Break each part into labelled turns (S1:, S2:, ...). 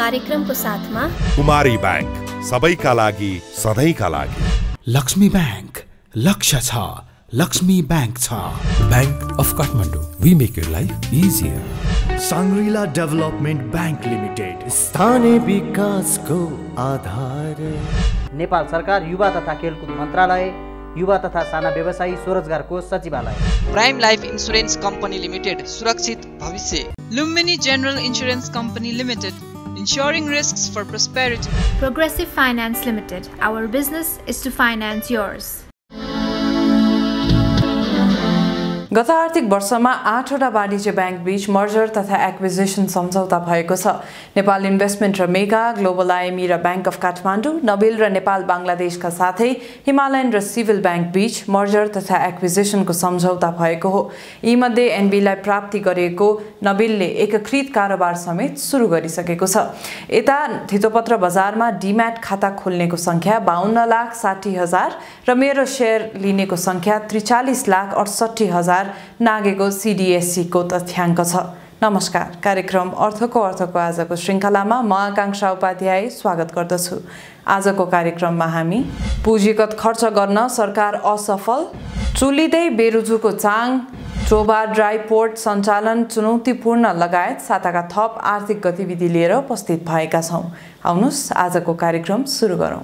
S1: कार्यक्रमको साथमा
S2: कुमारी बैंक सबैका लागि सधैँका लागि।
S3: लक्ष्मी बैंक लक्ष्य छ, लक्ष्मी बैंक छ।
S4: Bank of Kathmandu, we make your life easier.
S5: Shangrila development bank limited,
S6: स्थानीय विकासको आधार।
S7: नेपाल सरकार युवा तथा खेलकुद मन्त्रालय, युवा तथा साना व्यवसायी स्वरोजगार कोष सचिवालय।
S8: Prime life insurance company limited, सुरक्षित भविष्य। Lumbini general insurance company limited, ensuring risks for prosperity.
S1: Progressive Finance Limited, our business is to finance yours.
S9: गत आर्थिक वर्षमा 8वटा वाणिज्य बैंक बीच मर्जर तथा एक्विजिसन सम्झौता भएको छ। नेपाल इन्भेस्टमेन्ट र मेगा, ग्लोबल आइएमई र बैंक अफ काठमाडौँ, नबिल र नेपाल बांग्लादेशका साथै हिमालयन र सिभिल बैंक बीच मर्जर तथा एक्विजिसनको सम्झौता भएको हो। यीमध्ये एनबीलाई प्राप्ति गरेको नबिलले एकीकृत कारोबार समेत सुरु गरिसकेको छ। यता धितोपत्र बजारमा डीम्याट खाता खोल्नेको संख्या 52,60,000 र मेरो शेयर लिनेको संख्या 43,68,000 नागेको सीडीएससी को तथ्याङ्क छ। नमस्कार, कार्यक्रम अर्थको आजको श्रृङ्खलामा म आकांक्षा उपाध्याय स्वागत गर्दछु। आजको कार्यक्रममा हामी पुँजीगत खर्च गर्न सरकार असफल, चुलिँदै बेरुजुको चाङ, चोबा ड्राई पोर्ट सञ्चालन चुनौतीपूर्ण लगायत साताका थप आर्थिक गतिविधि लिएर उपस्थित भएका छौँ। आउनुहोस् आजको कार्यक्रम सुरु गरौँ।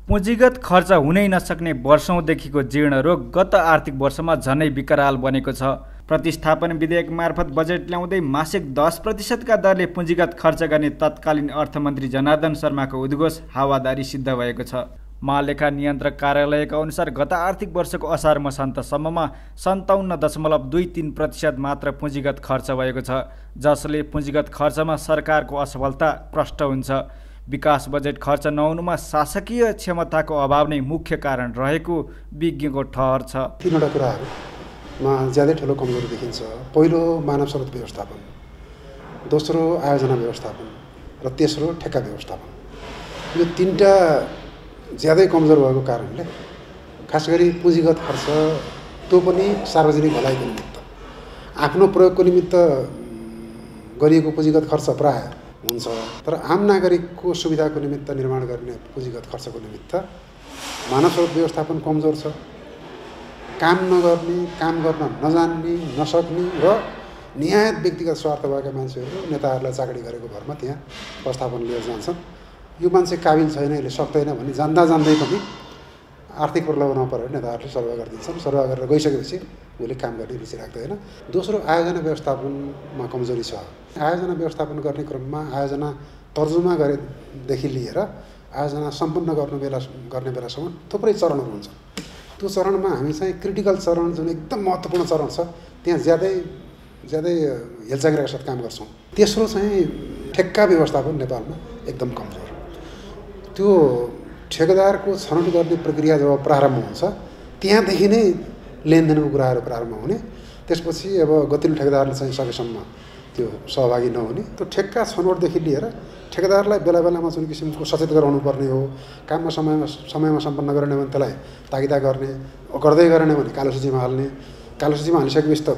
S10: पुँजीगत खर्च हुनै नसक्ने वर्षौंदेखिको जीर्ण रोग गत आर्थिक वर्षमा झनै विकराल बनेको छ। प्रतिस्थापन विधेयक मार्फत बजेट ल्याउँदै मासिक 10% का दरले पुँजीगत खर्च गर्ने तत्कालीन अर्थमन्त्री जनार्दन शर्माको उद्घोष हावादारी सिद्ध भएको छ। महालेखा नियन्त्रक कार्यालयका अनुसार गत आर्थिक वर्षको असार मसान्तसम्ममा 57.23% मात्र पुँजीगत खर्च भएको छ, जसले पुँजीगत खर्चमा सरकारको असफलता प्रष्ट हुन्छ। विकास बजेट खर्च नहुनुमा शासकीय क्षमताको अभाव नै मुख्य कारण रहेको विज्ञको ठहर छ।
S11: तीनवटा कुराहरूमा ज्यादै ठुलो कमजोरी देखिन्छ। पहिलो मानव स्रोत व्यवस्थापन, दोस्रो आयोजना व्यवस्थापन र तेस्रो ठेक्का व्यवस्थापन। यो तीनटा ज्यादै कमजोर भएको कारणले खास गरी पुँजीगत खर्च त्यो पनि सार्वजनिक भलाइको निमित्त, आफ्नो प्रयोगको निमित्त गरिएको पुँजीगत खर्च प्राय हुन्छ, तर आम नागरिकको सुविधाको निमित्त निर्माण गर्ने पुँजीगत खर्चको निमित्त मानव स्रोत व्यवस्थापन कमजोर छ। काम नगर्ने, काम गर्न नजान्ने, नसक्ने र निहायत व्यक्तिगत स्वार्थ भएका मान्छेहरू नेताहरूलाई चाकरी गरेको भरमा त्यहाँ प्रस्थापन लिएर जान्छन्। यो मान्छे काबिल छैन, यसले सक्दैन भन्ने जान्दै पनि आर्थिक प्रलोभन नपरेर नेताहरूले सरुवा गरिदिन्छन्। सरुवा गरेर गइसकेपछि उसले काम गर्ने रुचि राख्दैन। दोस्रो आयोजना व्यवस्थापनमा कमजोरी छ। आयोजना व्यवस्थापन गर्ने क्रममा आयोजना तर्जुमा गरेदेखि लिएर आयोजना सम्पन्न गर्ने बेलासम्म थुप्रै चरणहरू हुन्छ। त्यो चरणमा हामी चाहिँ क्रिटिकल चरण जुन एकदम महत्त्वपूर्ण चरण छ त्यहाँ ज्यादै हेलचाक्रीका साथ काम गर्छौँ। तेस्रो चाहिँ ठेक्का व्यवस्थापन नेपालमा एकदम कमजोर। त्यो ठेकेदारको छनौट गर्ने प्रक्रिया जब प्रारम्भ हुन्छ त्यहाँदेखि नै लेनदेनको कुराहरू प्रारम्भ हुने, त्यसपछि अब गतिलो ठेकेदारले चाहिँ सकेसम्म त्यो सहभागी नहुने। त्यो ठेक्का छनौटदेखि लिएर ठेकेदारलाई बेला बेलामा जुन किसिमको सचेत गराउनु पर्ने हो, काममा समयमा सम्पन्न गर्ने भने त्यसलाई तागिदा गर्ने, गर्दै गरेन भने कालो सूचीमा हाल्ने। कालो सूचीमा हालिसकेपछि त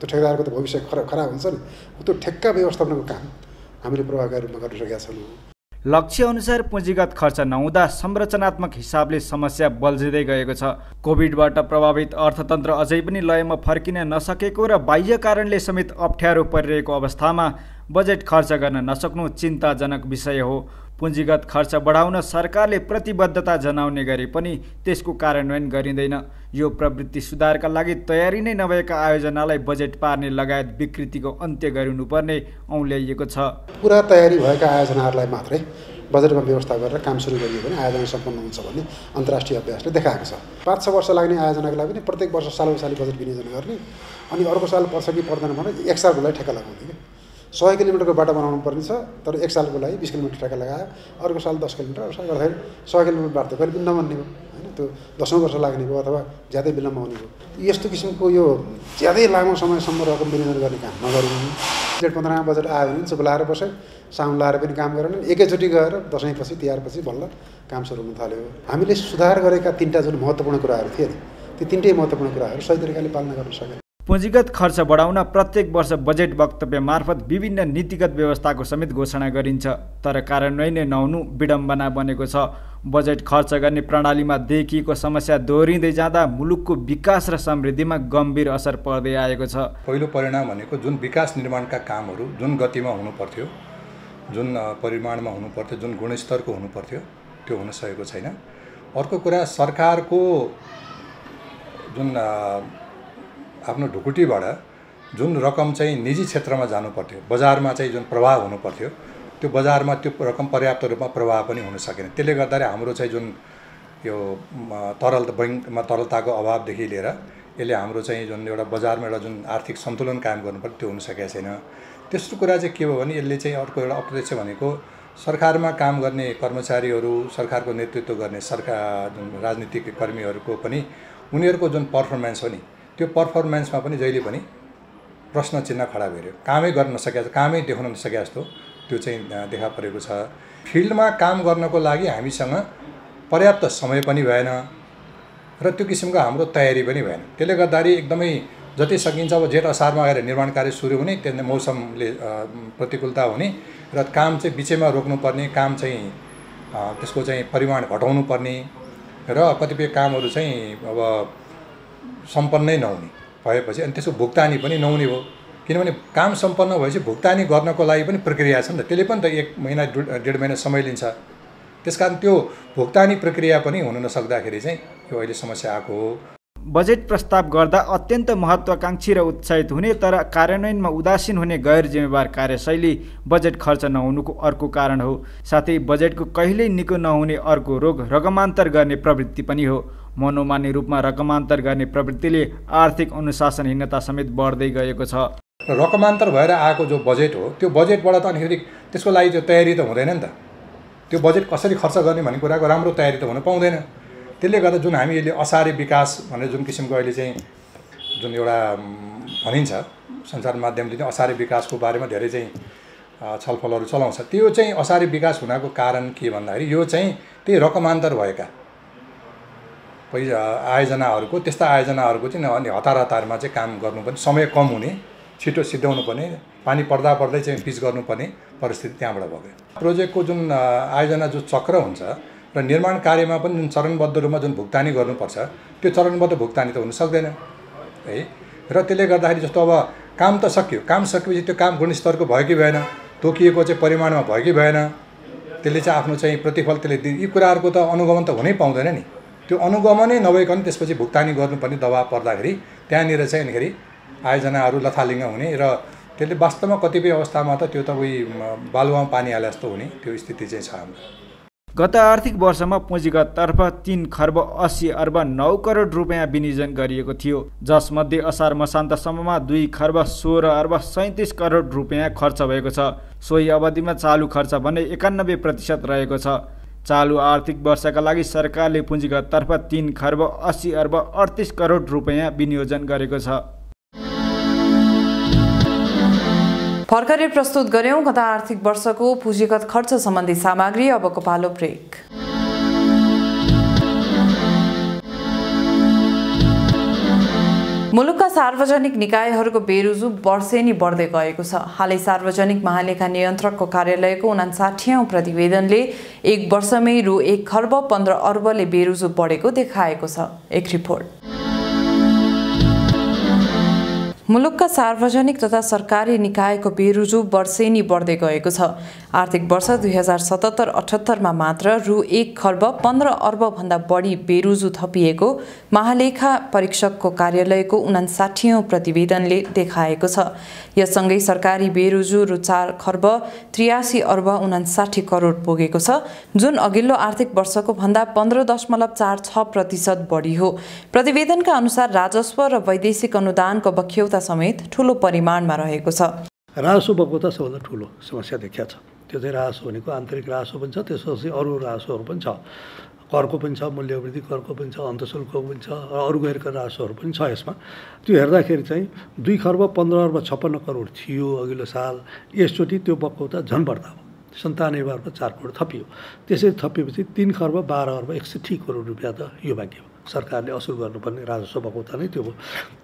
S11: त्यो ठेकेदारको त भविष्य खराब हुन्छ नि। त्यो ठेक्का व्यवस्थापनको काम हामीले प्रभावकारी रूपमा गरिसकेका छौँ।
S10: लक्ष्य अनुसार पुँजीगत खर्च नहुँदा संरचनात्मक हिसाबले समस्या बल्झिँदै गएको छ। कोभिडबाट प्रभावित अर्थतन्त्र अझै पनि लयमा फर्किन नसकेको र बाह्य कारणले समेत अप्ठ्यारो परिरहेको अवस्थामा बजेट खर्च गर्न नसक्नु चिन्ताजनक विषय हो। पुँजीगत खर्च बढाउन सरकारले प्रतिबद्धता जनाउने गरे पनि त्यसको कार्यान्वयन गरिँदैन। यो प्रवृत्ति सुधारका लागि तयारी नै नभएका आयोजनालाई बजेट पार्ने लगायत विकृतिको अन्त्य गरिनुपर्ने औल्याइएको छ।
S11: पुरा तयारी भएका आयोजनाहरूलाई मात्रै बजेटमा व्यवस्था गरेर काम सुरु गरियो भने आयोजना सम्पन्न हुन्छ भन्ने अन्तर्राष्ट्रिय अभ्यासले देखाएको छ। 5-6 वर्ष लाग्ने आयोजनाको लागि पनि प्रत्येक वर्ष सालौसाली बजेट विनियोजन गर्ने, अनि अर्को साल पर्छ कि पर्दैन भनेर 1 सालको लागि ठेक्का लगाउने कि 100 किलोमिटरको बाटो बनाउनु पर्ने छ, तर 1 सालको लागि 20 किलोमिटर ठेक्का लगायो, अर्को साल 10 किलोमिटर, अर्को साल गर्दाखेरि 100 किलोमिटर बाटो कहिले पनि नबन्ने भयो होइन। त्यो 10औं वर्ष लाग्ने भयो अथवा ज्यादै विलम्ब हुने भयो। यस्तो किसिमको यो ज्यादै लामो समयसम्म रकम विनियोजन गर्ने काम नगर्नु। जेठ 15मा बजेट आयो भने चुप लाएर बस्यो, साउन लाएर पनि काम गरेन, एकैचोटि गएर दसैँपछि तिहारपछि बल्ल काम सुरु हुन थाल्यो। हामीले सुधार गरेका 3टा जुन महत्त्वपूर्ण कुराहरू थिए नि, ती 3टै महत्त्वपूर्ण कुराहरू सही तरिकाले पालना गर्न सकेन।
S10: पुँजीगत खर्च बढाउन प्रत्येक वर्ष बजेट वक्तव्य मार्फत विभिन्न नीतिगत व्यवस्थाको समेत घोषणा गरिन्छ, तर कार्यान्वयन नहुनु विडम्बना बनेको छ। बजेट खर्च गर्ने प्रणालीमा देखिएको समस्या दोहोरिँदै जाँदा मुलुकको विकास र समृद्धिमा गम्भीर असर पर्दै आएको छ।
S12: पहिलो परिणाम भनेको जुन विकास निर्माणका कामहरू जुन गतिमा हुनुपर्थ्यो, जुन परिमाणमा हुनुपर्थ्यो, जुन गुणस्तरको हुनुपर्थ्यो, त्यो हुन सकेको छैन। अर्को कुरा, सरकारको जुन आफ्नो ढुकुटीबाट जुन रकम चाहिँ निजी क्षेत्रमा जानुपर्थ्यो, बजारमा चाहिँ जुन प्रवाह हुनुपर्थ्यो, त्यो बजारमा त्यो रकम पर्याप्त रूपमा प्रवाह पनि हुन सकेन। त्यसले गर्दाखेरि हाम्रो चाहिँ जुन यो बैङ्कमा तरलताको अभावदेखि लिएर यसले हाम्रो चाहिँ जुन एउटा बजारमा एउटा जुन आर्थिक सन्तुलन कायम गर्नुपर्छ त्यो हुन सकेको छैन। तेस्रो कुरा चाहिँ के हो भने यसले चाहिँ अर्को एउटा अप्रत्यक्ष भनेको सरकारमा काम गर्ने कर्मचारीहरू, सरकारको नेतृत्व गर्ने सरकार जुन राजनीतिक कर्मीहरूको पनि उनीहरूको जुन पर्फर्मेन्स हो नि, त्यो पर्फर्मेन्समा पनि जहिले पनि प्रश्न चिन्ह खडा गर्यो। कामै गर्न नसकेको, कामै देखाउन नसकेको जस्तो त्यो चाहिँ देखा परेको छ। फिल्डमा काम गर्नको लागि हामीसँग पर्याप्त समय पनि भएन र त्यो किसिमको हाम्रो तयारी पनि भएन। त्यसले गर्दाखेरि एकदमै जति सकिन्छ अब जेठ असारमा गएर निर्माण कार्य सुरु हुने, त्यहाँ मौसमले प्रतिकूलता हुने र काम चाहिँ बिचैमा रोक्नुपर्ने, काम चाहिँ त्यसको चाहिँ परिमाण घटाउनु पर्ने र कतिपय कामहरू चाहिँ अब सम्पन्नै नहुने भएपछि अनि त्यसको भुक्तानी पनि नहुने भयो। किनभने काम सम्पन्न भएपछि भुक्तानी गर्नको लागि पनि प्रक्रिया छ नि त, त्यसले पनि त 1 महिना 1.5 महिना समय लिन्छ। त्यसकारण त्यो भुक्तानी प्रक्रिया पनि हुन नसक्दाखेरि चाहिँ यो अहिले समस्या आएको हो।
S10: बजेट प्रस्ताव गर्दा अत्यन्त महत्त्वाकांक्षी र उत्साहित हुने तर कार्यान्वयनमा उदासीन हुने गैर जिम्मेवार कार्यशैली बजेट खर्च नहुनुको अर्को कारण हो। साथै बजेटको कहिल्यै निको नहुने अर्को रोग रकमान्तर गर्ने प्रवृत्ति पनि हो। मनोमानी रूपमा रकमान्तर गर्ने प्रवृत्तिले आर्थिक अनुशासनहीनता समेत बढ्दै गएको छ।
S12: रकमान्तर भएर आएको जो बजेट हो, त्यो बजेटबाट त अनिखेरि त्यसको लागि त्यो तयारी त हुँदैन नि त। त्यो बजेट कसरी खर्च गर्ने भन्ने कुराको राम्रो तयारी त हुन पाउँदैन। त्यसले गर्दा जुन हामी अहिले असारे विकास भनेर जुन किसिमको अहिले चाहिँ जुन एउटा भनिन्छ सञ्चार माध्यमले चाहिँ असारे विकासको बारेमा धेरै चाहिँ छलफलहरू चलाउँछ, त्यो चाहिँ असारे विकास हुनको कारण के भन्दाखेरि यो चाहिँ त्यही रकमान्तर भएका आयोजनाहरूको, त्यस्ता आयोजनाहरूको चाहिँ हतार हतारमा चाहिँ काम गर्नुपर्ने, समय कम हुने, छिटो सिद्ध्याउनु पर्ने, पानी पर्दा पर्दै चाहिँ पिच गर्नुपर्ने परिस्थिति त्यहाँबाट भयो। प्रोजेक्टको जुन आयोजना जो चक्र हुन्छ र निर्माण कार्यमा पनि जुन चरणबद्ध रूपमा जुन भुक्तानी गर्नुपर्छ त्यो चरणबद्ध भुक्तानी त हुन सक्दैन है। र त्यसले गर्दाखेरि जस्तो अब काम त सक्यो, काम सकेपछि त्यो काम गुणस्तरको भयो कि भएन, तोकिएको चाहिँ परिमाणमा भयो कि भएन, त्यसले चाहिँ आफ्नो चाहिँ प्रतिफल त्यसले यी कुराहरूको त अनुगमन त हुनै पाउँदैन नि। त्यो अनुगमनै नभइकन त्यसपछि भुक्तानी गर्नुपर्ने दबाब पर्दाखेरि त्यहाँनिर चाहिँ अनिखेरि आयोजनाहरू लथालिङ्ग हुने र त्यसले वास्तवमा कतिपय अवस्थामा त त्यो त उही बालुवामा पानी हाले जस्तो हुने त्यो स्थिति चाहिँ छ हाम्रो।
S10: गत आर्थिक वर्षमा पुँजीगततर्फ 3 खर्ब 80 अर्ब 9 करोड रुपियाँ विनियोजन गरिएको थियो, जसमध्ये असार मसान्तसम्ममा 2 खर्ब 16 अर्ब 37 करोड रुपियाँ खर्च भएको छ। सोही अवधिमा चालु खर्च भने 91% रहेको छ। चालु आर्थिक वर्षका लागि सरकारले पुँजीगततर्फ 3 खर्ब 80 अर्ब 38 करोड रुपियाँ विनियोजन गरेको छ।
S9: भर्खरै प्रस्तुत गर्यौं गत आर्थिक वर्षको पुँजीगत खर्च सम्बन्धी सामग्री। अबको पालो ब्रेक। मुलुकका सार्वजनिक निकायहरूको बेरोजु वर्षेनी बढ्दै गएको छ। हालै सार्वजनिक महालेखा नियन्त्रकको कार्यालयको 59औं प्रतिवेदनले 1 वर्षमै रु 1 खर्ब 15 अर्बले बेरोजु बढेको देखाएको छ। एक रिपोर्ट। मुलुकका सार्वजनिक तथा सरकारी निकायको बेरोजु वर्षेनी बढ्दै गएको छ। आर्थिक वर्ष 2077-78 मा मात्र रु 1 खर्ब 15 अर्ब भन्दा बढी बेरोजु थपिएको महालेखा परीक्षकको कार्यालयको 59औं प्रतिवेदनले देखाएको छ। यससँगै सरकारी बेरोजु रु 4 खर्ब 83 अर्ब 59 करोड पुगेको छ, जुन अघिल्लो आर्थिक वर्षको भन्दा 15.46% बढी हो। प्रतिवेदनका अनुसार राजस्व र वैदेशिक अनुदानको बक्यौता समेत ठूलो परिमाणमा रहेको छ।
S13: राजस्व बक्यौता सबभन्दा ठूलो समस्या देखिया छ। त्यो चाहिँ राजस्व भनेको आन्तरिक राजस्व पनि छ, त्यसपछि अरू राजस्वहरू पनि छ, करको पनि छ, मूल्यवृद्धि करको पनि छ, अन्तशुल्कको पनि छ, अरू गैरकर राजस्वहरू पनि छ। यसमा त्यो हेर्दाखेरि चाहिँ 2 खर्ब 15 अर्ब 56 करोड थियो अघिल्लो साल, यसचोटि त्यो बक्यौता झन बढ्दा भयो, 97 अर्ब 4 करोड थपियो। त्यसरी थपिएपछि 3 खर्ब 12 अर्ब 61 करोड रुपियाँ त यो बाँकी हो। सरकारले असुल गर्नुपर्ने राजस्व बगौता नै त्यो हो।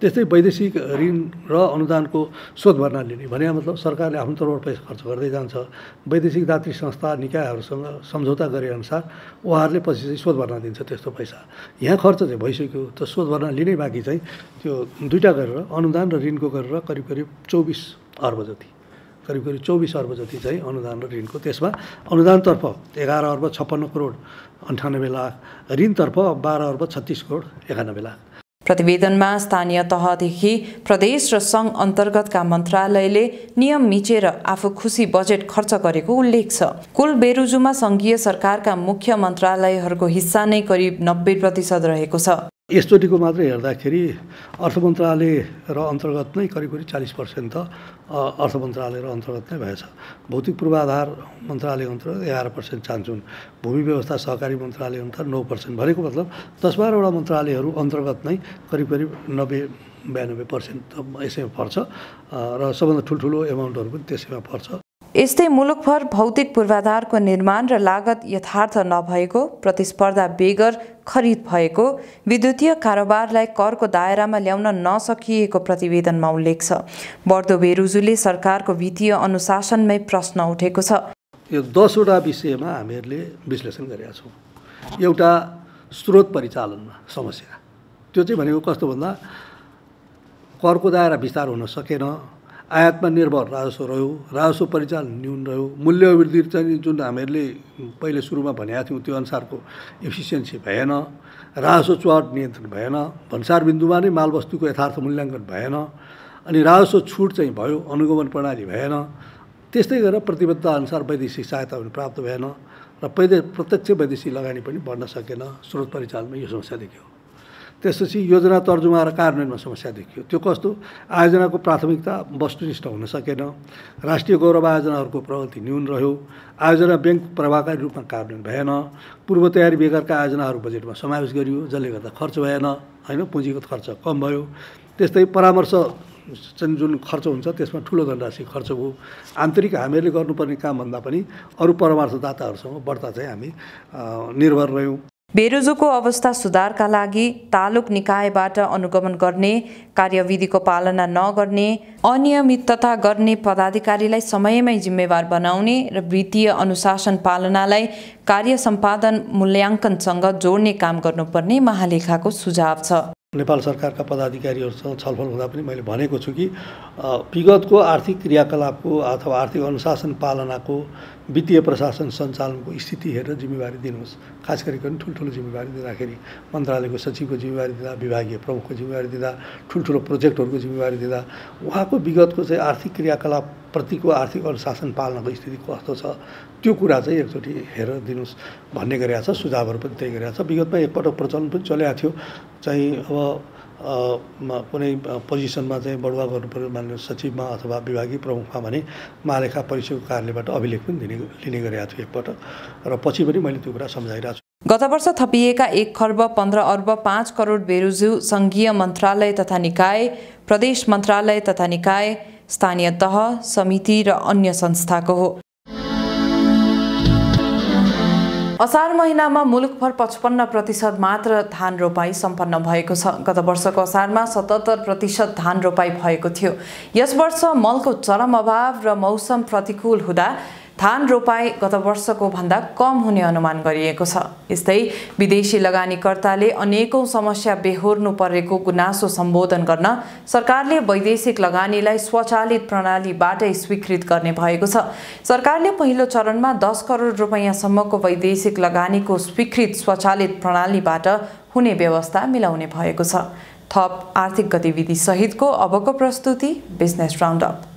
S13: त्यस्तै वैदेशिक ऋण र अनुदानको शोध भर्ना लिने भने मतलब सरकारले आफ्नो तर्फबाट पैसा खर्च गर्दै जान्छ। वैदेशिक दात्री संस्था निकायहरूसँग सम्झौता गरे अनुसार उहाँहरूले पछि चाहिँ शोध भर्ना दिन्छ त्यस्तो पैसा। यहाँ खर्च चाहिँ भइसक्यो, त शोध भर्ना लिनै बाँकी चाहिँ त्यो दुईवटा गरेर अनुदान र ऋणको गरेर करिब 24 अर्ब जति, करिब 24 अर्ब जति चाहिँ अनुदान र ऋणको। त्यसमा अनुदानतर्फ 11 अर्ब 56 करोड 98 लाख, ऋणतर्फ 12 अर्ब 36 करोड 91 लाख।
S9: प्रतिवेदनमा स्थानीय तहदेखि प्रदेश र सङ्घ अन्तर्गतका मन्त्रालयले नियम मिचेर आफू खुसी बजेट खर्च गरेको उल्लेख छ। कुल बेरुजुमा सङ्घीय सरकारका मुख्य मन्त्रालयहरूको हिस्सा नै करिब 90% रहेको छ।
S13: यसचोटिको मात्रै हेर्दाखेरि अर्थ मन्त्रालय र अन्तर्गत नै करिब 40% त अर्थ मन्त्रालय र अन्तर्गत नै भएछ। भौतिक पूर्वाधार मन्त्रालय अन्तर्गत 11% चाहन्छन्, भूमि व्यवस्था सहकारी मन्त्रालय अन्तर्गत 9%, भनेको मतलब 10-12वटा मन्त्रालयहरू अन्तर्गत नै करिब 90-92% यसैमा पर्छ र सबभन्दा ठुल्ठुलो एमाउन्टहरू पनि त्यसैमा पर्छ।
S9: यस्तै मुलुकभर भौतिक पूर्वाधारको निर्माण र लागत यथार्थ नभएको, प्रतिस्पर्धा बेगर खरिद भएको, विद्युतीय कारोबारलाई करको दायरामा ल्याउन नसकिएको प्रतिवेदनमा उल्लेख छ। बढ्दो बेरुजुले सरकारको वित्तीय अनुशासनमै प्रश्न उठेको छ।
S13: यो 10वटा विषयमा हामीहरूले विश्लेषण गरेका छौँ। एउटा स्रोत परिचालनमा समस्या, त्यो चाहिँ भनेको कस्तो भन्दा करको दायरा विस्तार हुन सकेन, आयातमा निर्भर राजस्व रह्यो, राजस्व परिचालन न्यून रह्यो, मूल्य वृद्धि चाहिँ जुन हामीहरूले पहिले सुरुमा भनेका थियौँ त्यो अनुसारको एफिसियन्सी भएन, राजस्व चुहाट नियन्त्रण भएन, भन्सार बिन्दुमा नै मालवस्तुको यथार्थ मूल्याङ्कन भएन, अनि राजस्व छुट चाहिँ भयो, अनुगमन प्रणाली भएन, त्यस्तै गरेर प्रतिबद्धता अनुसार वैदेशिक सहायता पनि प्राप्त भएन र प्रत्यक्ष वैदेशिक लगानी पनि बढ्न सकेन। स्रोत परिचालनमा यो समस्या देखियो। त्यसपछि योजना तर्जुमा र कार्यान्वयनमा समस्या देखियो। त्यो कस्तो, आयोजनाको प्राथमिकता वस्तुनिष्ठ हुन सकेन, राष्ट्रिय गौरव आयोजनाहरूको प्रगति न्यून रह्यो, आयोजना ब्याङ्क प्रभावकारी रूपमा कार्यान्वयन भएन, पूर्व तयारी बेगरका आयोजनाहरू बजेटमा समावेश गरियो जसले गर्दा खर्च भएन, होइन, पुँजीगत खर्च कम भयो। त्यस्तै परामर्श चाहिँ जुन खर्च हुन्छ त्यसमा ठुलो धनराशि खर्च भयो। आन्तरिक हामीहरूले गर्नुपर्ने कामभन्दा पनि अरू परामर्शदाताहरूसँग बढ्ता चाहिँ हामी निर्भर रह्यौँ।
S9: बेरुजुको अवस्था सुधारका लागि तालुक निकायबाट अनुगमन गर्ने, कार्यविधिको पालना नगर्ने, अनियमितता गर्ने पदाधिकारीलाई समयमै जिम्मेवार बनाउने र वित्तीय अनुशासन पालनालाई कार्य सम्पादन मूल्याङ्कनसँग जोड्ने काम गर्नुपर्ने महालेखाको सुझाव छ।
S13: नेपाल सरकारका पदाधिकारीहरूसँग छलफल हुँदा पनि मैले भनेको छु कि विगतको आर्थिक क्रियाकलापको अथवा आर्थिक अनुशासन पालनाको, वित्तीय प्रशासन सञ्चालनको स्थिति हेरेर जिम्मेवारी दिनुहोस्। खास गरिकन ठुल्ठुलो जिम्मेवारी दिँदाखेरि मन्त्रालयको सचिवको जिम्मेवारी दिँदा, विभागीय प्रमुखको जिम्मेवारी दिँदा, ठुल्ठुलो प्रोजेक्टहरूको जिम्मेवारी दिँदा उहाँको विगतको चाहिँ आर्थिक क्रियाकलाप प्रतिको आर्थिक अनुशासन पालनाको स्थिति कस्तो छ त्यो कुरा चाहिँ एकचोटि हेरेर दिनुहोस् भन्ने गरेका छ। सुझावहरू पनि त्यही गरेका छ। विगतमा एकपटक प्रचलन पनि चलेको थियो चाहिँ अब कुनै पोजिसनमा चाहिँ बढुवा गर्नुपर्यो मान्य सचिवमा अथवा विभागीय प्रमुखमा भने महालेखा परीक्षकको कार्यालयबाट अभिलेख पनि लिने गरेका थियो एकपटक, र पछि पनि मैले त्यो कुरा सम्झाइरहेको छु।
S9: गत वर्ष थपिएका 1 खर्ब 15 अर्ब 5 करोड बेरुजु सङ्घीय मन्त्रालय तथा निकाय, प्रदेश मन्त्रालय तथा निकाय, स्थानीय तह, समिति र अन्य संस्थाको हो। असार महिनामा मुलुकभर 55% मात्र धान रोपाई सम्पन्न भएको छ। गत वर्षको असारमा 77% धान रोपाई भएको थियो। यस वर्ष मलको चरम अभाव र मौसम प्रतिकूल हुँदा धान रोपाई गत वर्षको भन्दा कम हुने अनुमान गरिएको छ। यस्तै विदेशी लगानीकर्ताले अनेकौं समस्या बेहोर्नु परेको गुनासो सम्बोधन गर्न सरकारले वैदेशिक लगानीलाई स्वचालित प्रणालीबाटै स्वीकृत गर्ने भएको छ। सरकारले पहिलो चरणमा 10 करोड रुपैयाँसम्मको वैदेशिक लगानीको स्वीकृत स्वचालित प्रणालीबाट हुने व्यवस्था मिलाउने भएको छ। थप आर्थिक गतिविधि सहितको अबको प्रस्तुति बिजनेस राउन्डअप।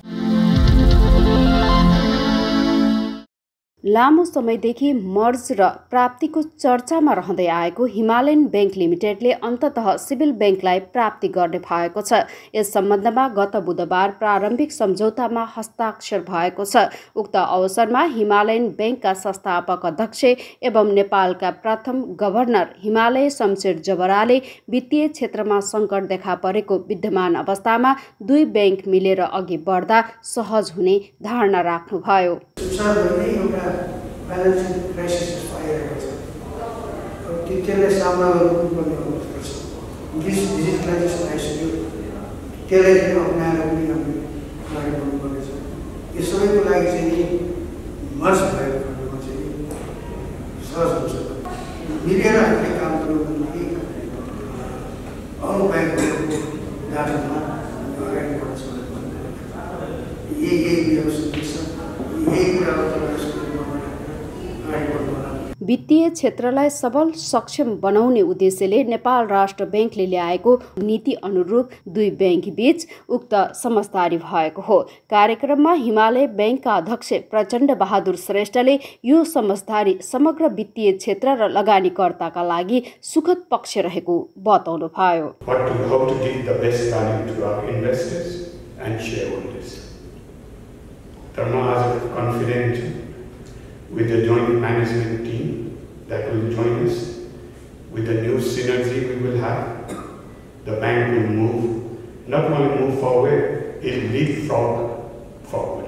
S14: लामो समयदेखि मर्ज र प्राप्तिको चर्चामा रहँदै आएको हिमालयन बैंक लिमिटेडले अन्ततः सिभिल बैंकलाई प्राप्ति गर्ने भएको छ। यस सम्बन्धमा गत बुधबार प्रारम्भिक सम्झौतामा हस्ताक्षर भएको छ। उक्त अवसरमा हिमालयन बैंकका संस्थापक अध्यक्ष एवं नेपालका प्रथम गभर्नर हिमालय शमशेर जबराले वित्तीय क्षेत्रमा सङ्कट देखा परेको विद्यमान अवस्थामा दुई बैंक मिलेर अघि बढ्दा सहज हुने धारणा राख्नुभयो।
S15: ब्यालेन्सिङ क्राइसिस भइरहेको छ। त्यसले सामना गर्नुपर्ने अवस्था छ। डिजिटलाइजेसन आइसक्यो, त्यसलाई चाहिँ अपनाएर पनि हामीले अगाडि बढ्नुपर्नेछ। यो सबैको लागि चाहिँ नि मर्ज भएको खण्डमा चाहिँ सहज हुन्छ। मिलेर हामीले काम गरौँ भनेदेखि अरू ब्याङ्कहरूको डाटामा अगाडि बढ्छ। यही व्यवस्था छ, यही कुराबाट अगाडि बढ्नु।
S14: वित्तीय क्षेत्रलाई सबल सक्षम बनाउने उद्देश्यले नेपाल राष्ट्र ब्याङ्कले ल्याएको नीति अनुरूप दुई ब्याङ्क बीच उक्त समझदारी भएको हो। कार्यक्रममा हिमालय ब्याङ्कका अध्यक्ष प्रचण्ड बहादुर श्रेष्ठले यो समझदारी समग्र वित्तीय क्षेत्र र लगानीकर्ताका लागि सुखद पक्ष रहेको बताउनुभयो।
S16: With the joint management team that will join us, with the new synergy we will have, the bank will not only move forward, it will leapfrog forward.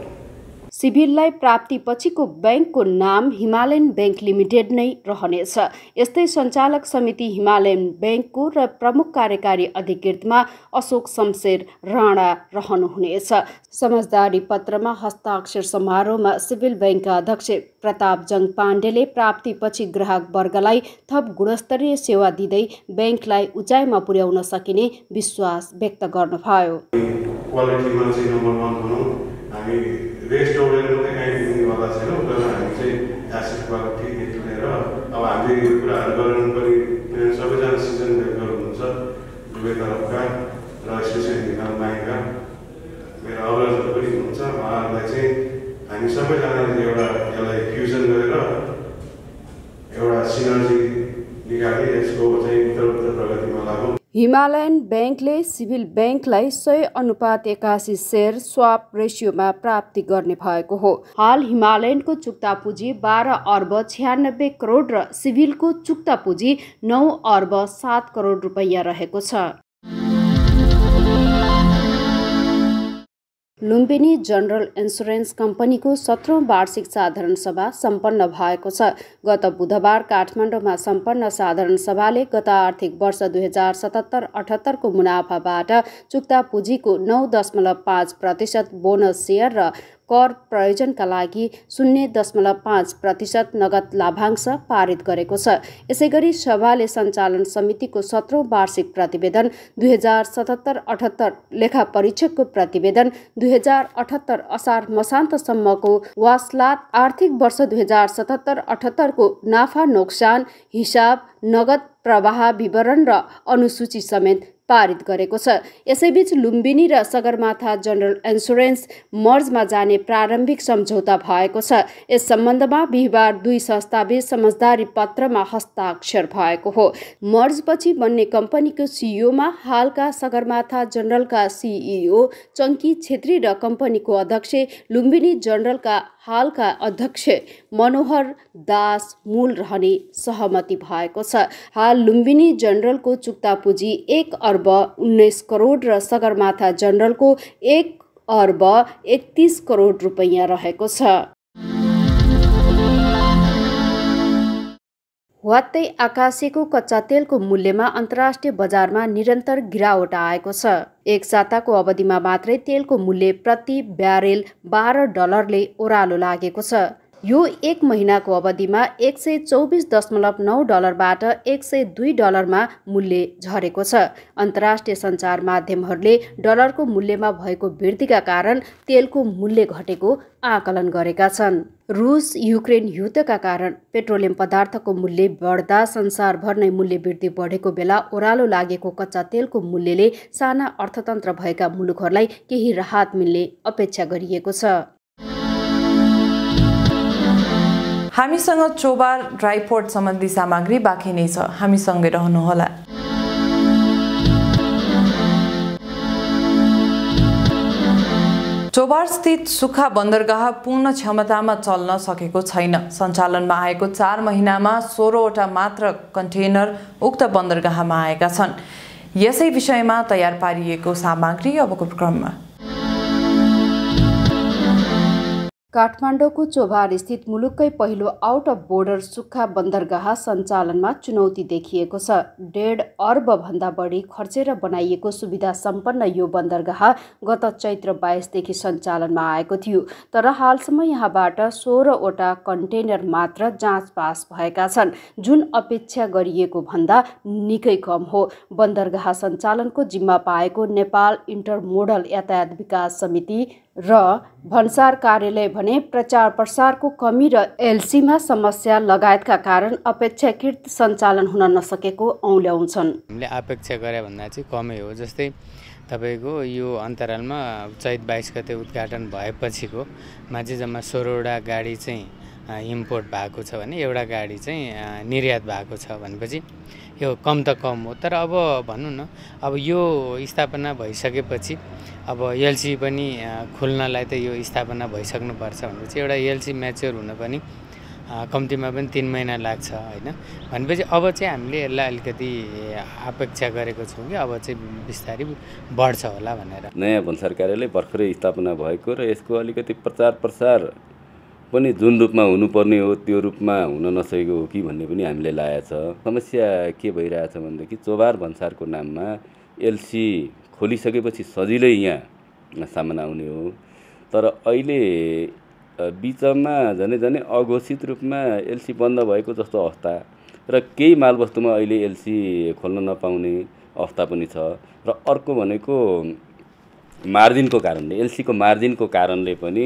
S14: सिभिललाई प्राप्ति पछिको ब्याङ्कको नाम हिमालयन ब्याङ्क लिमिटेड नै रहनेछ। यस्तै सञ्चालक समिति हिमालयन ब्याङ्कको र प्रमुख कार्यकारी अधिकृतमा अशोक शमशेर राणा रहनुहुनेछ। समझदारी पत्रमा हस्ताक्षर समारोहमा सिभिल ब्याङ्कका अध्यक्ष प्रताप जङ पाण्डेले प्राप्तिपछि ग्राहक वर्गलाई थप गुणस्तरीय सेवा दिँदै ब्याङ्कलाई उचाइमा पुर्याउन सकिने विश्वास व्यक्त गर्नुभयो।
S16: रेस्टोरेन्ट मात्रै काहीँ दिनेवाला छैनौँ, तर हामी चाहिँ एसेट क्वालिटीदेखि लिएर अब हामीले यो कुराहरू गराउनु पनि सबैजना सिजन ब्रेकर हुनुहुन्छ दुवै तर्फका र स्पेसली हिमाल ब्याङ्कका मेरो अग्रजहरू पनि हुनुहुन्छ। उहाँहरूलाई चाहिँ हामी सबैजनाले एउटा यसलाई फ्युजन गरेर एउटा सिनर्जी निकाली यसको चाहिँ उत्तरोत्तर प्रगतिमा लागौँ।
S14: हिमालयन ब्याङ्कले सिभिल ब्याङ्कलाई 100:81 सेयर स्वाप रेसियोमा प्राप्ति गर्ने भएको हो। हाल हिमालयनको चुक्ता पुँजी 12 अर्ब 96 करोड र सिभिलको चुक्ता पुँजी 9 अर्ब 7 करोड रुपैयाँ रहेको छ। लुम्बिनी जनरल इन्सुरेन्स कम्पनीको 17औं वार्षिक साधारण सभा सम्पन्न भएको छ। गत बुधबार काठमाडौँमा सम्पन्न साधारण सभाले गत आर्थिक वर्ष 2077-78 को मुनाफाबाट चुक्ता पुँजीको 9.5% बोनस सेयर र कर प्रयोजनका लागि 0.5% नगद लाभांश पारित गरेको छ। यसैगरी सभाले सञ्चालन समितिको 17औं वार्षिक प्रतिवेदन 2077-78 लेखा परीक्षकको प्रतिवेदन 2078 असार मसान्तसम्मको वासलात आर्थिक वर्ष 2077-78 को नाफा नोक्सान हिसाब नगद प्रवाह विवरण र अनुसूची समेत पारित गरेको छ। यसैबीच लुम्बिनी र सगरमाथा जनरल इन्सुरेन्स मर्जमा जाने प्रारम्भिक सम्झौता भएको छ। यस सम्बन्धमा बिहिबार दुई संस्थाबीच समझदारी पत्रमा हस्ताक्षर भएको हो। मर्जपछि बन्ने कम्पनीको सिइओमा हालका सगरमाथा जनरलका सिइओ चङ्की छेत्री र कम्पनीको अध्यक्ष लुम्बिनी जनरलका हालका अध्यक्ष मनोहर दास मूल रहने सहमति भएको छ। हाल लुम्बिनी जनरलको चुक्ता पुँजी 1 अर्ब 19 करोड र सगरमाथा जनरलको 1 अर्ब 31 करोड रुपैयाँ रहेको छ। वात्तै आकाशेको कच्चा तेलको मूल्यमा अन्तर्राष्ट्रिय बजारमा निरन्तर गिरावट आएको छ। एक साताको अवधिमा मात्रै तेलको मूल्य प्रति ब्यारेल $12ले ओह्रालो लागेको छ। यो एक महिनाको अवधिमा $124.9 बाट $102 मूल्य झरेको छ। अन्तर्राष्ट्रिय सञ्चार माध्यमहरूले डलरको मूल्यमा भएको वृद्धिका कारण तेलको मूल्य घटेको आकलन गरेका छन्। रुस युक्रेन युद्धका कारण पेट्रोलियम पदार्थको मूल्य बढ्दा संसारभर नै मूल्य वृद्धि बढेको बेला ओह्रालो लागेको कच्चा तेलको मूल्यले साना अर्थतन्त्र भएका मुलुकहरूलाई केही राहत मिल्ने अपेक्षा गरिएको छ।
S9: हामीसँग चोबार ड्राइपोर्ट सम्बन्धी सामग्री बाँकी नै छ, हामीसँगै रहनुहोला। चोबार स्थित सुक्खा बन्दरगाह पूर्ण क्षमतामा चल्न सकेको छैन। सञ्चालनमा आएको 4 महिनामा 16वटा मात्र कन्टेनर उक्त बन्दरगाहमा आएका छन्। यसै विषयमा तयार पारिएको सामग्री अबको क्रममा।
S14: काठमाडौँको चोभार स्थित मुलुककै पहिलो आउट अफ बोर्डर सुक्खा बन्दरगाह सञ्चालनमा चुनौती देखिएको छ। 1.5 अर्ब भन्दा बढी खर्चेर बनाइएको सुविधा सम्पन्न यो बन्दरगाह गत चैत्र 22 देखि सञ्चालनमा आएको थियो। तर हालसम्म यहाँबाट 16 वटा कन्टेनर मात्र जाँच पास भएका छन्, जुन अपेक्षा गरिएको भन्दा निकै कम हो। बन्दरगाह सञ्चालनको जिम्मा पाएको नेपाल इन्टरमोडल यातायात विकास समिति र भन्सार कार्यालय भने प्रचार प्रसारको कमी र एलसीमा समस्या लगायतका कारण अपेक्षाकृत सञ्चालन हुन नसकेको औल्याउँछन्।
S17: हामीले अपेक्षा गरे भन्दा चाहिँ कमै हो। जस्तै तपाईको यो अन्तरालमा चैत 22 गते उद्घाटन भएपछिको मा चाहिँ जम्मा 16 वटा गाडी चाहिँ इम्पोर्ट भएको छ भने एउटा गाडी चाहिँ निर्यात भएको छ भनेपछि यो कम त कम हो। तर अब भनौँ न, अब यो स्थापना भइसकेपछि अब एलसी पनि खुल्नलाई त यो स्थापना भइसक्नुपर्छ भनेपछि एउटा एलसी म्याच्योर हुन पनि कम्तीमा पनि 3 महिना लाग्छ हैन। भनेपछि अब चाहिँ हामीले यसलाई अलिकति अपेक्षा गरेको छौँ कि अब चाहिँ बिस्तारै बढ्छ होला भनेर।
S18: नयाँ भन्सार कार्यालय भर्खरै स्थापना भएको र यसको अलिकति प्रचार प्रसार पनि जुन रूपमा हुनुपर्ने हो त्यो रूपमा हुन नसकेको हो कि भन्ने पनि हामीले लागेको छ। समस्या के भइरहेछ भनेदेखि चोभार भन्सारको नाममा एलसी खोलिसकेपछि सजिलै यहाँ सामान आउने हो। तर अहिले बिचमा झनै अघोषित रूपमा एलसी बन्द भएको जस्तो अवस्था र केही मालवस्तुमा अहिले एलसी खोल्न नपाउने अवस्था पनि छ। र अर्को भनेको मार्जिनको कारणले, एलसीको मार्जिनको कारणले पनि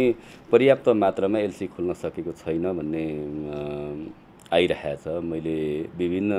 S18: पर्याप्त मात्रामा एलसी खोल्न सकेको छैन भन्ने आइरहेको छ। मैले विभिन्न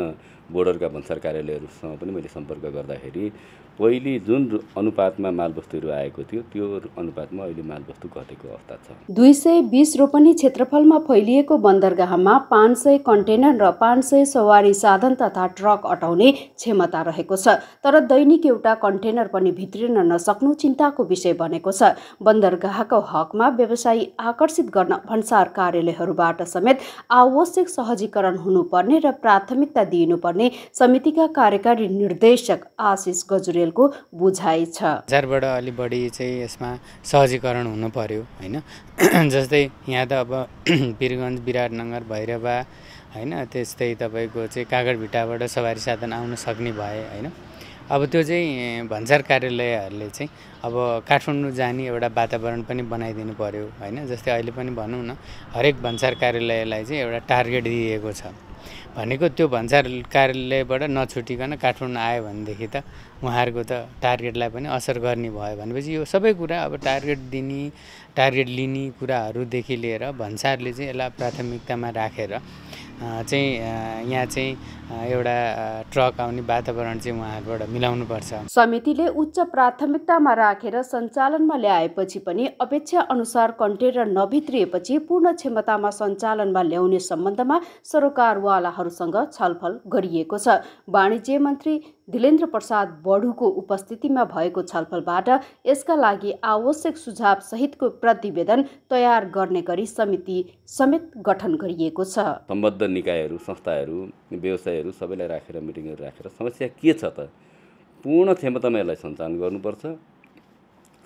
S18: बोर्डरका भन्सार कार्यालयहरूसँग पनि मैले सम्पर्क गर्दाखेरि पहिले जुन अनुपातमा मालवस्तुहरू आएको थियो त्यो अनुपातमा अहिले मालवस्तु घटेको अवस्था छ।
S14: 220 रोपनी क्षेत्रफलमा फैलिएको बन्दरगाहमा 500 कन्टेनर र 500 सवारी साधन तथा ट्रक अटाउने क्षमता रहेको छ। तर दैनिक एउटा कन्टेनर पनि भित्रिन नसक्नु चिन्ताको विषय बनेको छ। बन्दरगाहको हकमा व्यवसायी आकर्षित गर्न भन्सार कार्यालयहरूबाट समेत आवश्यक सहजीकरण हुनुपर्ने र प्राथमिकता दिइनुपर्ने समितिका कार्यकारी निर्देशक आशिष गजुरेलको बुझाइ छ।
S17: बजारबाट अलि बढी चाहिँ यसमा सहजीकरण हुनु पर्यो हैन। जस्तै यहाँ त अब वीरगञ्ज, विराटनगर, भैरवा हैन, त्यस्तै तपाईको चाहिँ कागडभिटाबाट सवारी साधन आउन सक्ने भए हैन। अब त्यो चाहिँ भन्सार कार्यालयहरूले चाहिँ अब काठमाडौँ जाने एउटा वातावरण पनि बनाइदिनु पर्यो हैन। जस्तै अहिले पनि भनौँ न, हरेक भन्सार कार्यालयलाई चाहिँ एउटा टार्गेट दिएको छ भनेको त्यो भन्सार कार्यालयबाट नछुटिकन काठमाडौँ आयो भनेदेखि त उहाँहरूको त टार्गेटलाई पनि असर गर्ने भयो भनेपछि यो सबै कुरा अब टार्गेट लिने कुराहरूदेखि लिएर भन्सारले चाहिँ यसलाई प्राथमिकतामा राखेर चाहिँ यहाँ चाहिँ एउटा ट्रक आउने वातावरण चाहिँ उहाँहरूबाट मिलाउनुपर्छ।
S14: समितिले उच्च प्राथमिकतामा राखेर सञ्चालनमा ल्याएपछि पनि अपेक्षा अनुसार कन्टेनर नभित्रिएपछि पूर्ण क्षमतामा सञ्चालनमा ल्याउने सम्बन्धमा सरोकारवालाहरूसँग छलफल गरिएको छ। वाणिज्य मन्त्री धिलेन्द्र प्रसाद बढुको उपस्थितिमा भएको छलफलबाट यसका लागि आवश्यक सुझाव सहितको प्रतिवेदन तयार गर्ने गरी समिति समेत गठन गरिएको छ।
S18: सम्बद्ध निकायहरू, संस्थाहरू, व्यवसायहरू सबैलाई राखेर मिटिङहरू राखेर समस्या के छ त पूर्ण क्षमतामा यसलाई सञ्चालन गर्नुपर्छ।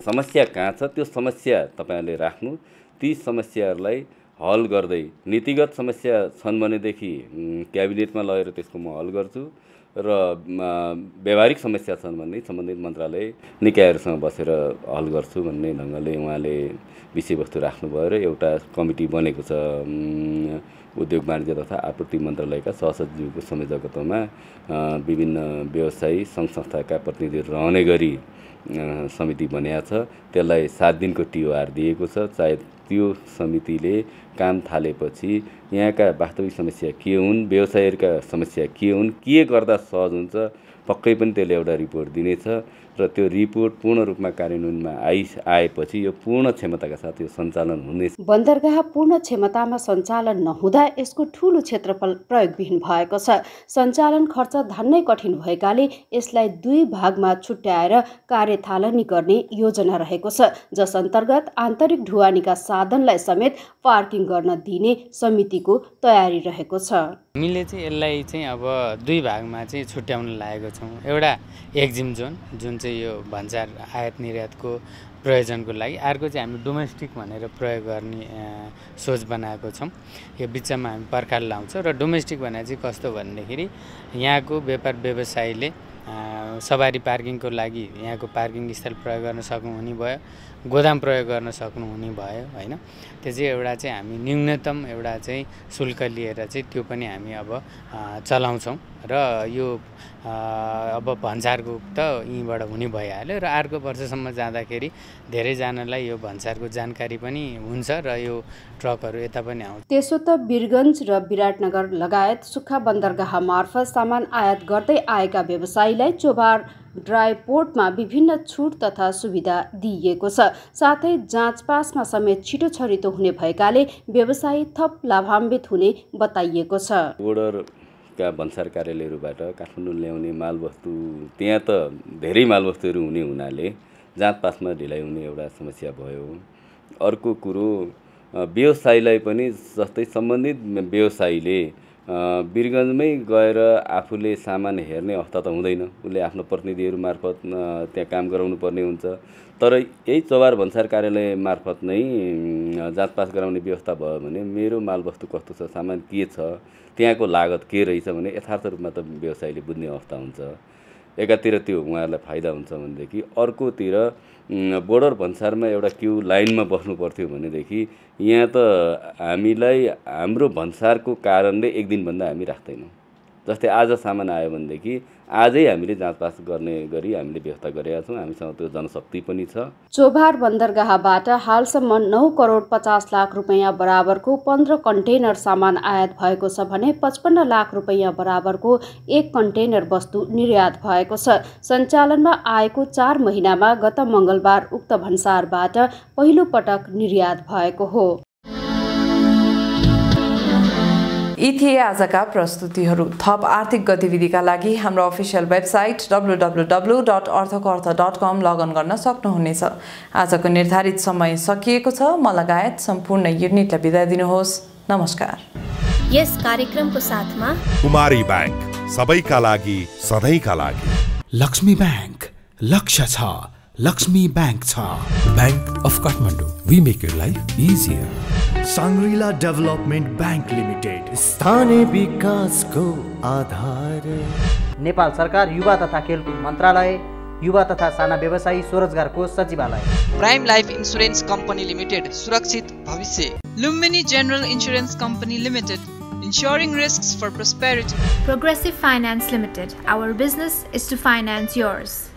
S18: समस्या कहाँ छ त्यो समस्या तपाईहरुले राख्नु, ती समस्याहरूलाई हल गर्दै नीतिगत समस्या छन् भनेदेखि क्याबिनेटमा लगेर त्यसको म हल गर्छु र व्यावहारिक समस्या छन् भने सम्बन्धित मन्त्रालय निकायहरूसँग बसेर हल गर्छु भन्ने ढङ्गले उहाँले विषयवस्तु राख्नुभयो र एउटा कमिटी बनेको छ। उद्योग वाणिज्य तथा आपूर्ति मन्त्रालयका सहसचिवको संयोजकत्वमा विभिन्न व्यवसायी सङ्घ संस्थाका प्रतिनिधिहरू रहने गरी समिति बनिएको छ। त्यसलाई 7 दिनको टिओआर दिएको छ। चाहे त्यो समितिले काम थालेपछि यहाँका वास्तविक समस्या के हुन्, व्यवसायीहरूका समस्या के हुन्, के गर्दा सहज हुन्छ, पक्कै पनि त्यसले एउटा रिपोर्ट दिनेछ र त्यो रिपोर्ट पूर्ण रूपमा कार्यान्वयनमा आएपछि यो पूर्ण क्षमताका साथ यो सञ्चालन हुनेछ।
S14: बन्दरगाह पूर्ण क्षमतामा सञ्चालन नहुँदा यसको ठूलो क्षेत्रफल प्रयोगविहीन भएको छ। सञ्चालन खर्च धान्नै कठिन भएकाले यसलाई 2 भागमा छुट्याएर कार्यथालनी गर्ने योजना रहेको छ, जस अन्तर्गत आन्तरिक ढुवानीका साधनलाई समेत पार्किङ गर्न दिने समितिको तयारी रहेको छ।
S17: हामीले चाहिँ यसलाई चाहिँ अब 2 भागमा चाहिँ छुट्याउन लागेको छौँ। एउटा एक्जिम जोन जुन चाहिँ यो भन्सार आयात निर्यातको प्रयोजनको लागि। अर्को चाहिँ हामी डोमेस्टिक भनेर प्रयोग गर्ने सोच बनाएको छौँ। यो बिचमा हामी पर्खाल लाउँछौँ र डोमेस्टिक भने चाहिँ कस्तो भन्दाखेरि यहाँको व्यापार व्यवसायीले सवारी पार्किङको लागि यहाँको पार्किङ स्थल प्रयोग गर्न सक्नुहुने भयो, गोदाम प्रयोग गर्न सक्नुहुने भयो होइन। त्यो चाहिँ एउटा चाहिँ हामी न्यूनतम एउटा चाहिँ शुल्क लिएर चाहिँ त्यो पनि हामी अब चलाउँछौँ र यो अब भन्सारको त यहीँबाट हुने भइहाल्यो र अर्को वर्षसम्म जाँदाखेरि धेरैजनालाई यो भन्सारको जानकारी पनि हुन्छ र यो ट्रकहरू यता पनि आउँछ।
S14: त्यसो त वीरगञ्ज र विराटनगर लगायत सुक्खा बन्दरगाह मार्फत सामान आयात गर्दै आएका व्यवसायीलाई चोभार ड्राई पोर्टमा विभिन्न छुट तथा सुविधा दिइएको छ। साथै जाँच पासमा समेत छिटो छरितो हुने भएकाले व्यवसायी थप लाभान्वित हुने बताइएको छ।
S18: बोर्डरका भन्सार कार्यालयहरूबाट काठमाडौँ ल्याउने मालवस्तु त्यहाँ त धेरै मालवस्तुहरू हुने हुनाले जाँच पासमा ढिलाइ हुने एउटा समस्या भयो। अर्को कुरो व्यवसायीलाई पनि जस्तै सम्बन्धित व्यवसायीले वीरगञ्जमै गएर आफूले सामान हेर्ने अवस्था त हुँदैन, उसले आफ्नो प्रतिनिधिहरू मार्फत त्यहाँ काम गराउनु पर्ने हुन्छ। तर यही चोभार भन्सार कार्यालय मार्फत नै जाँच पास गराउने व्यवस्था भयो भने मेरो मालवस्तु कस्तो छ, सामान के छ, त्यहाँको लागत के रहेछ भने यथार्थ रूपमा त व्यवसायीले बुझ्ने अवस्था हुन्छ। एकातिर त्यो उहाँहरूलाई फाइदा हुन्छ भनेदेखि अर्कोतिर बोर्डर भन्सारमा एउटा क्यु लाइनमा बस्नु पर्थ्यो भनेदेखि यहाँ त हामीलाई हाम्रो भन्सारको कारणले एक दिनभन्दा हामी राख्दैनौँ। जस्तै आज सामान आयो भनेदेखि आजै हामीले जाँच पास गर्ने गरी हामीले व्यवस्था गरेका छौँ। हामीसँग त्यो जनशक्ति पनि छ।
S14: चोभार बन्दरगाहबाट हालसम्म 9 करोड 50 लाख रुपैयाँ बराबरको 15 कन्टेनर सामान आयात भएको छ भने 55 लाख रुपैयाँ बराबरको 1 कन्टेनर वस्तु निर्यात भएको छ। सञ्चालनमा आएको 4 महिनामा गत मङ्गलबार उक्त भन्सारबाट पहिलो पटक निर्यात भएको हो।
S9: यी थिए आजका प्रस्तुतिहरू। थप आर्थिक गतिविधिका लागि हाम्रो अफिसियल वेबसाइट www.arthakoartha.com लगइन गर्न सक्नुहुनेछ। आजको निर्धारित समय सकिएको छ। म लगायत सम्पूर्ण युनिटलाई बिदा दिनुहोस्। नमस्कार।
S1: यस कार्यक्रमको साथमा
S2: कुमारी बैंक, सबैका लागि सधैँका लागि।
S3: लक्ष्मी बैंक, लक्ष्य छ, लक्ष्मी बैंक छ।
S4: Bank of Kathmandu, we make your life easier.
S5: Shangrila development bank limited,
S6: स्थानीय विकासको आधार।
S7: नेपाल सरकार युवा तथा खेलकुद मन्त्रालय, युवा तथा साना व्यवसायी स्वरोजगार कोष सचिवालय।
S8: Prime life insurance company limited, सुरक्षित भविष्य। Lumbini general insurance company limited, ensuring risks for prosperity.
S1: Progressive Finance Limited, our business is to finance yours.